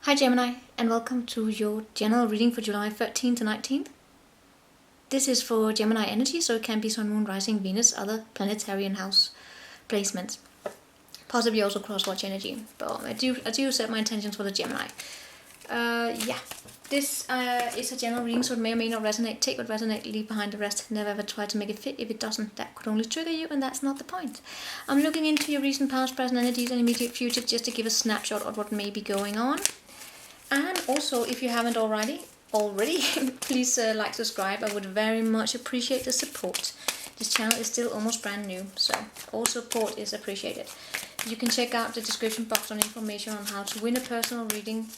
Hi Gemini, and welcome to your general reading for July 13th to 19th. This is for Gemini energy, so it can be Sun, Moon, Rising, Venus, other planetary and house placements. Possibly also cross-watch energy, but I do set my intentions for the Gemini. This is a general reading, so it may or may not resonate. Take what resonates, leave behind the rest. Never ever try to make it fit. If it doesn't, that could only trigger you, and that's not the point. I'm looking into your recent, past, present energies and immediate future just to give a snapshot of what may be going on. And also, if you haven't already, please like, subscribe. I would very much appreciate the support. This channel is still almost brand new, so all support is appreciated. You can check out the description box on information on how to win a personal reading.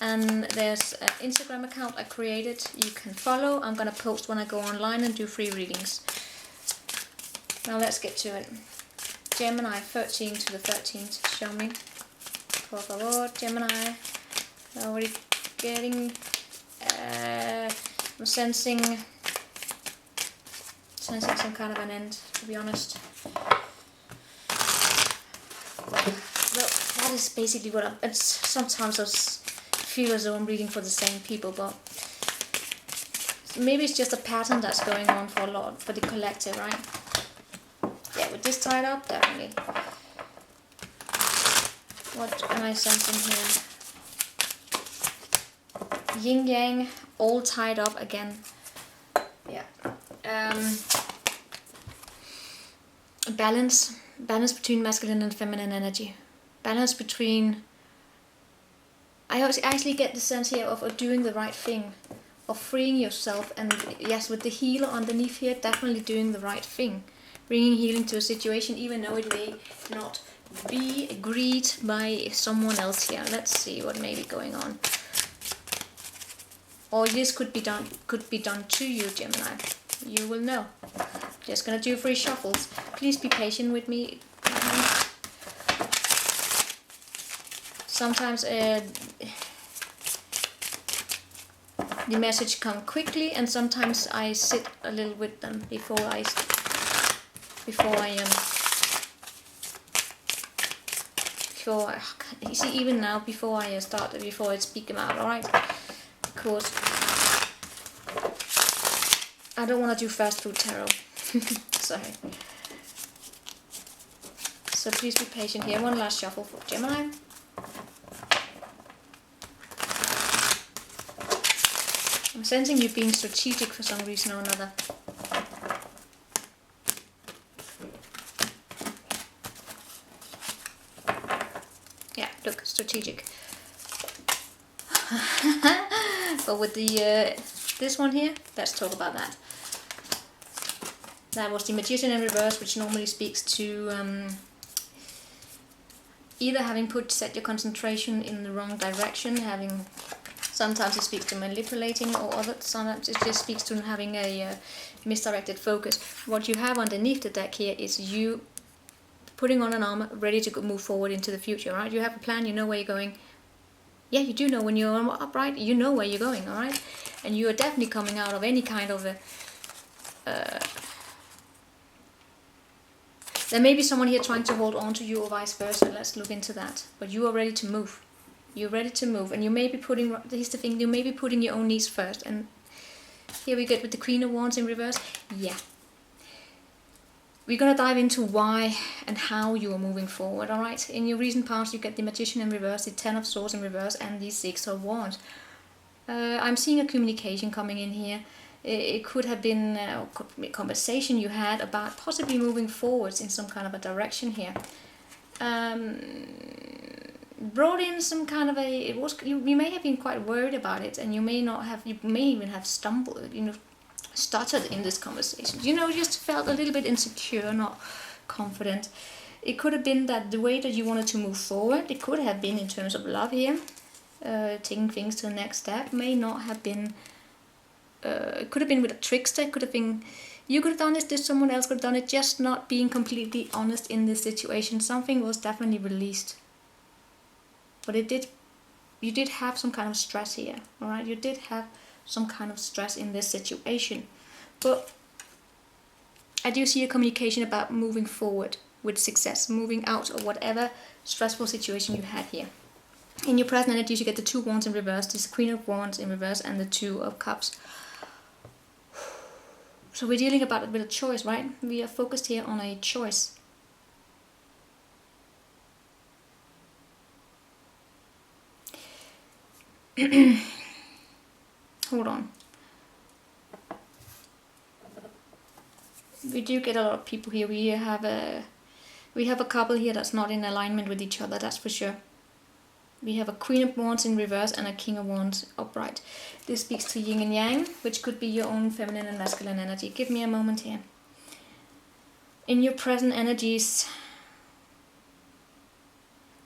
And there's an Instagram account I created you can follow. I'm going to post when I go online and do free readings. Now let's get to it. Gemini 13 to the 13th, show me. Por favor, Gemini. Already getting, I'm sensing some kind of an end, to be honest. Well, that is basically what sometimes I feel as though I'm reading for the same people, but maybe it's just a pattern that's going on for the collective, right? Yeah, with this tied up, definitely. What am I sensing here? Yin yang, all tied up again. Yeah. Balance between masculine and feminine energy. Balance between. I actually get the sense here of doing the right thing, of freeing yourself, and yes, with the healer underneath here, definitely doing the right thing, bringing healing to a situation, even though it may not be agreed by someone else here. Let's see what may be going on. Or this could be done to you, Gemini. You will know. Just gonna do 3 shuffles. Please be patient with me. Sometimes the message comes quickly, and sometimes I sit a little with them before I you see, even now, before I speak them out. All right. Course. I don't want to do fast food tarot. Sorry. So please be patient here. One last shuffle for Gemini. I'm sensing you being strategic for some reason or another. Yeah, look, strategic. But with the this one here, let's talk about that. That was the Magician in reverse, which normally speaks to either having set your concentration in the wrong direction, sometimes it speaks to manipulating, or sometimes it just speaks to having a misdirected focus. What you have underneath the deck here is you putting on an armor, ready to move forward into the future, right? You have a plan, you know where you're going. Yeah, you do know when you're upright, you know where you're going, alright? And you are definitely coming out of any kind of a... there may be someone here trying to hold on to you or vice versa. Let's look into that. But you are ready to move. You're ready to move. And you may be putting... here's the thing, you may be putting your own needs first. And here we get with the Queen of Wands in reverse. Yeah. We're going to dive into why and how you are moving forward, alright? In your recent past, you get the Magician in reverse, the 10 of Swords in reverse, and the 6 of Wands. I'm seeing a communication coming in here. It could have been a conversation you had about possibly moving forwards in some kind of a direction here. Brought in some kind of a... you may have been quite worried about it, and you may even have stumbled, stuttered in this conversation. Just felt a little bit insecure, not confident. It could have been that the way that you wanted to move forward, it could have been in terms of love here, taking things to the next step, may not have been, it could have been with a trickster, it could have been, you could have done it, someone else could have done it, just not being completely honest in this situation. Something was definitely released. But you did have some kind of stress here, alright? You did have some kind of stress in this situation, but I do see a communication about moving forward with success, moving out of whatever stressful situation you had here. In your present energies, you get the 2 wands in reverse, this Queen of Wands in reverse, and the 2 of Cups. So we're dealing about it with a choice, right? We are focused here on a choice. Hold on. We do get a lot of people here. We have a couple here that's not in alignment with each other, that's for sure. We have a Queen of Wands in reverse and a King of Wands upright. This speaks to yin and yang, which could be your own feminine and masculine energy. Give me a moment here. In your present energies,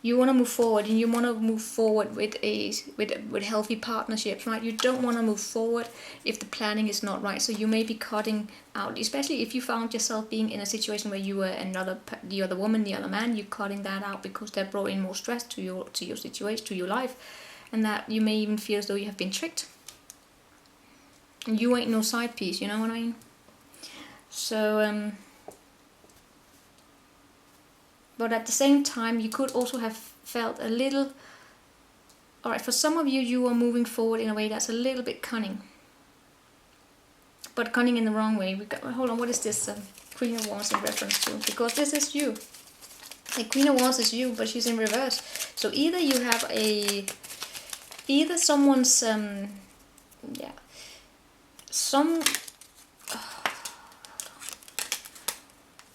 you want to move forward, and you want to move forward with healthy partnerships, right? You don't want to move forward if the planning is not right. So you may be cutting out, especially if you found yourself being in a situation where you were the other woman, the other man. You're cutting that out because that brought in more stress to your situation, to your life, and that you may even feel as though you have been tricked. And you ain't no side piece, you know what I mean? So but at the same time, you could also have felt a little... Alright, for some of you, you are moving forward in a way that's a little bit cunning. But cunning in the wrong way. Hold on, what is this Queen of Wands in reference to? Because this is you. The Queen of Wands is you, but she's in reverse. So either you have either someone's...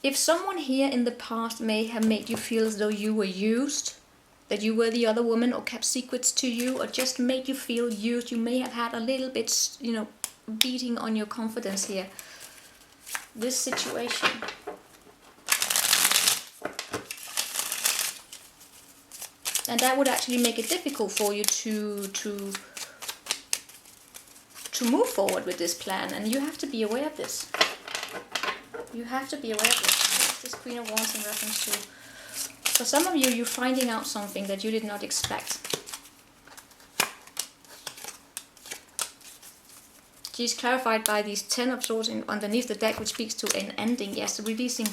If someone here in the past may have made you feel as though you were used, that you were the other woman, or kept secrets to you, or just made you feel used, you may have had a little bit, beating on your confidence here. This situation. And that would actually make it difficult for you to move forward with this plan, and you have to be aware of this. You have to be aware of this. What's this Queen of Wands in reference to? For some of you, you're finding out something that you did not expect. She's clarified by these 10 of Swords underneath the deck, which speaks to an ending. Yes, releasing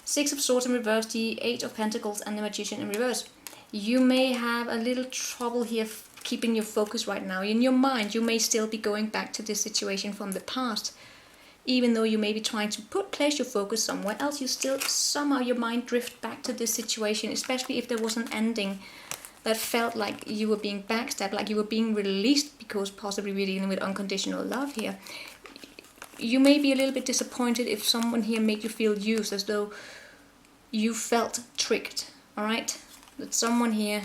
6 of Swords in reverse, the 8 of Pentacles, and the Magician in reverse. You may have a little trouble here keeping your focus right now. In your mind, you may still be going back to this situation from the past. Even though you may be trying to place your focus somewhere else, you still somehow your mind drift back to this situation, especially if there was an ending that felt like you were being backstabbed, like you were being released, because possibly we're dealing with unconditional love here. You may be a little bit disappointed if someone here made you feel used, as though you felt tricked, alright? That someone here,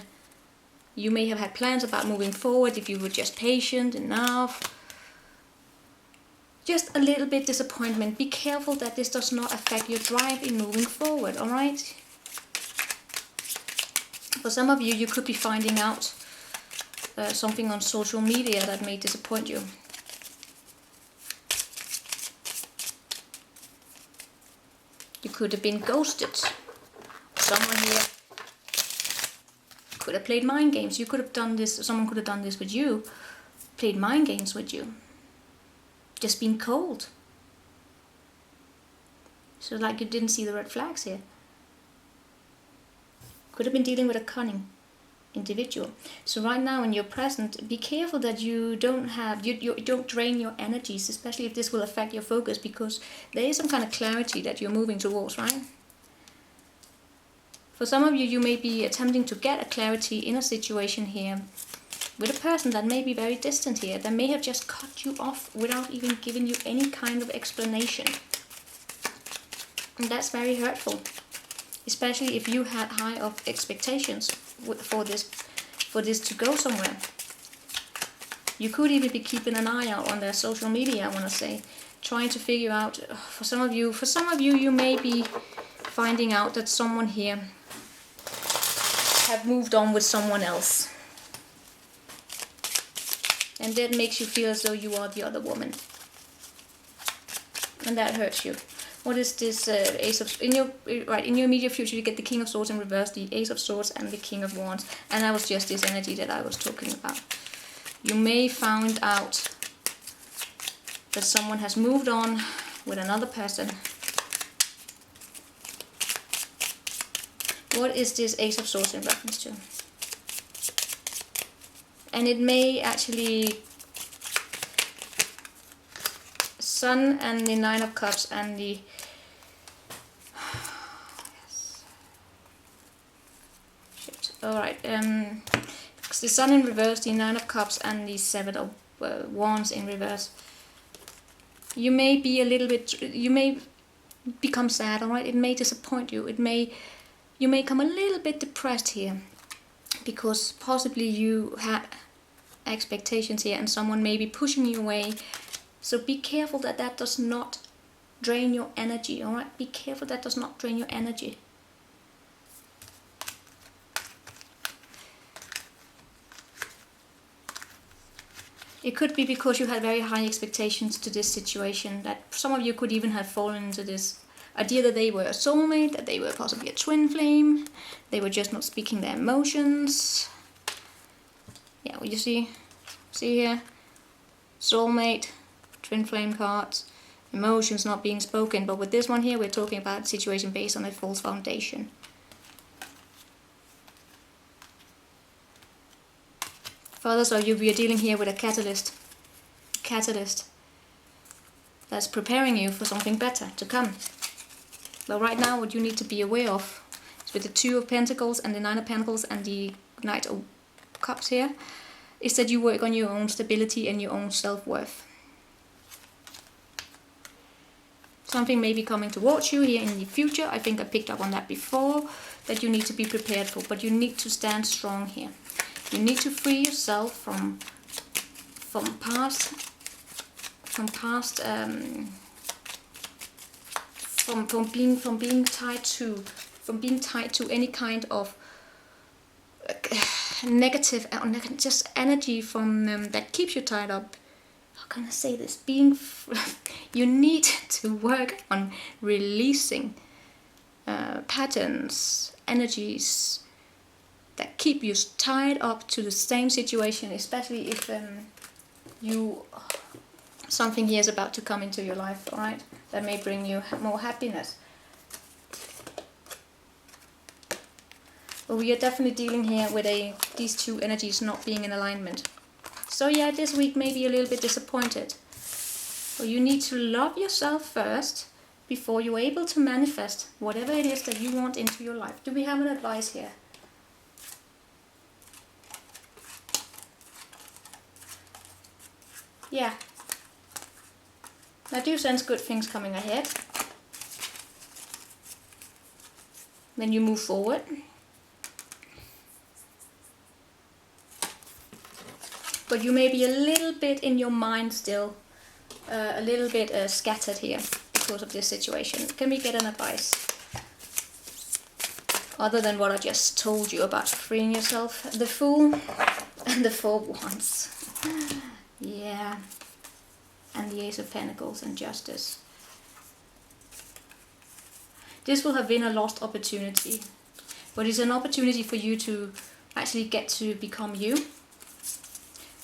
you may have had plans about moving forward if you were just patient enough. Just a little bit disappointment. Be careful that this does not affect your drive in moving forward, alright? For some of you, you could be finding out something on social media that may disappoint you. You could have been ghosted. Someone here could have played mind games. You could have done this, someone could have done this with you, played mind games with you. Just being cold. So like you didn't see the red flags here. Could have been dealing with a cunning individual. So right now in your present, be careful that you don't have, you don't drain your energies, especially if this will affect your focus, because there is some kind of clarity that you're moving towards, right? For some of you, you may be attempting to get a clarity in a situation here with a person that may be very distant here, that may have just cut you off without even giving you any kind of explanation. And that's very hurtful, especially if you had high of expectations for this to go somewhere. You could even be keeping an eye out on their social media, I want to say, trying to figure out, for some of you, you may be finding out that someone here have moved on with someone else. And that makes you feel as though you are the other woman. And that hurts you. What is this Ace of... in your immediate future, you get the King of Swords in reverse, the Ace of Swords, and the King of Wands. And that was just this energy that I was talking about. You may find out that someone has moved on with another person. What is this Ace of Swords in reference to? And it may actually... Sun and the Nine of Cups and the... Yes. Shit. Alright, the Sun in reverse, the Nine of Cups and the Seven of Wands in reverse. You may be a little bit... You may become sad, alright? It may disappoint you. You may come a little bit depressed here. Because possibly you had expectations here and someone may be pushing you away. So be careful that that does not drain your energy, alright? Be careful that does not drain your energy. It could be because you had very high expectations to this situation, that some of you could even have fallen into this idea that they were a soulmate, that they were possibly a twin flame, they were just not speaking their emotions. Yeah, well, you see here, soulmate, twin flame cards, emotions not being spoken, but with this one here we're talking about a situation based on a false foundation. For others of you, we are dealing here with a catalyst that's preparing you for something better to come. But right now what you need to be aware of is with the Two of Pentacles and the Nine of Pentacles and the Knight of Cups here, is that you work on your own stability and your own self-worth. Something may be coming towards you here in the future. I think I picked up on that before, that you need to be prepared for, but you need to stand strong here. You need to free yourself from being tied to any kind of negative, just energy from that keeps you tied up. How can I say this? You need to work on releasing patterns, energies that keep you tied up to the same situation, especially if something here is about to come into your life, alright? That may bring you more happiness. But we are definitely dealing here with these two energies not being in alignment. So yeah, this week may be a little bit disappointed. But you need to love yourself first before you're able to manifest whatever it is that you want into your life. Do we have an advice here? Yeah. I do sense good things coming ahead. Then you move forward. But you may be a little bit in your mind still, a little bit scattered here because of this situation. Can we get an advice? Other than what I just told you about freeing yourself. The Fool and the Four of Wands. Yeah. And the Ace of Pentacles and Justice. This will have been a lost opportunity. But it's an opportunity for you to actually get to become you.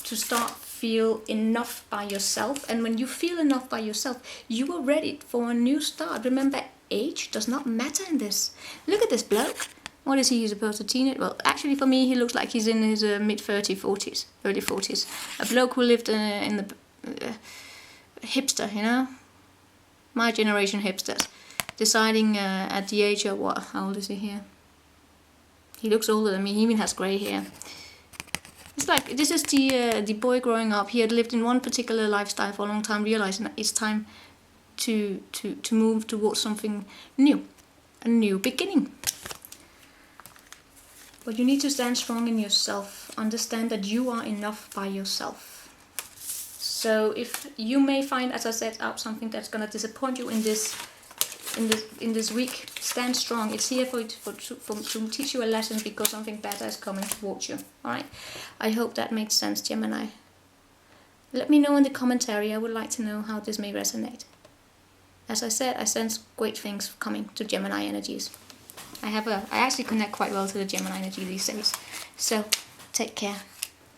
To start feel enough by yourself. And when you feel enough by yourself, you are ready for a new start. Remember, age does not matter in this. Look at this bloke. What is he? He's supposed to teenage? Well, actually for me, he looks like he's in his mid-30s, 40s, early 40s. A bloke who lived in the hipster, you know? My generation hipsters. Deciding at the age of what? How old is he here? He looks older than me. He even has grey hair. It's like, this is the boy growing up. He had lived in one particular lifestyle for a long time, realizing that it's time to move towards something new. A new beginning. But you need to stand strong in yourself. Understand that you are enough by yourself. So if you may find, as I said, out something that's going to disappoint you in this week, stand strong. It's here to teach you a lesson, because something better is coming towards you. Alright? I hope that makes sense, Gemini. Let me know in the commentary. I would like to know how this may resonate. As I said, I sense great things coming to Gemini energies. I actually connect quite well to the Gemini energy these days. So, take care.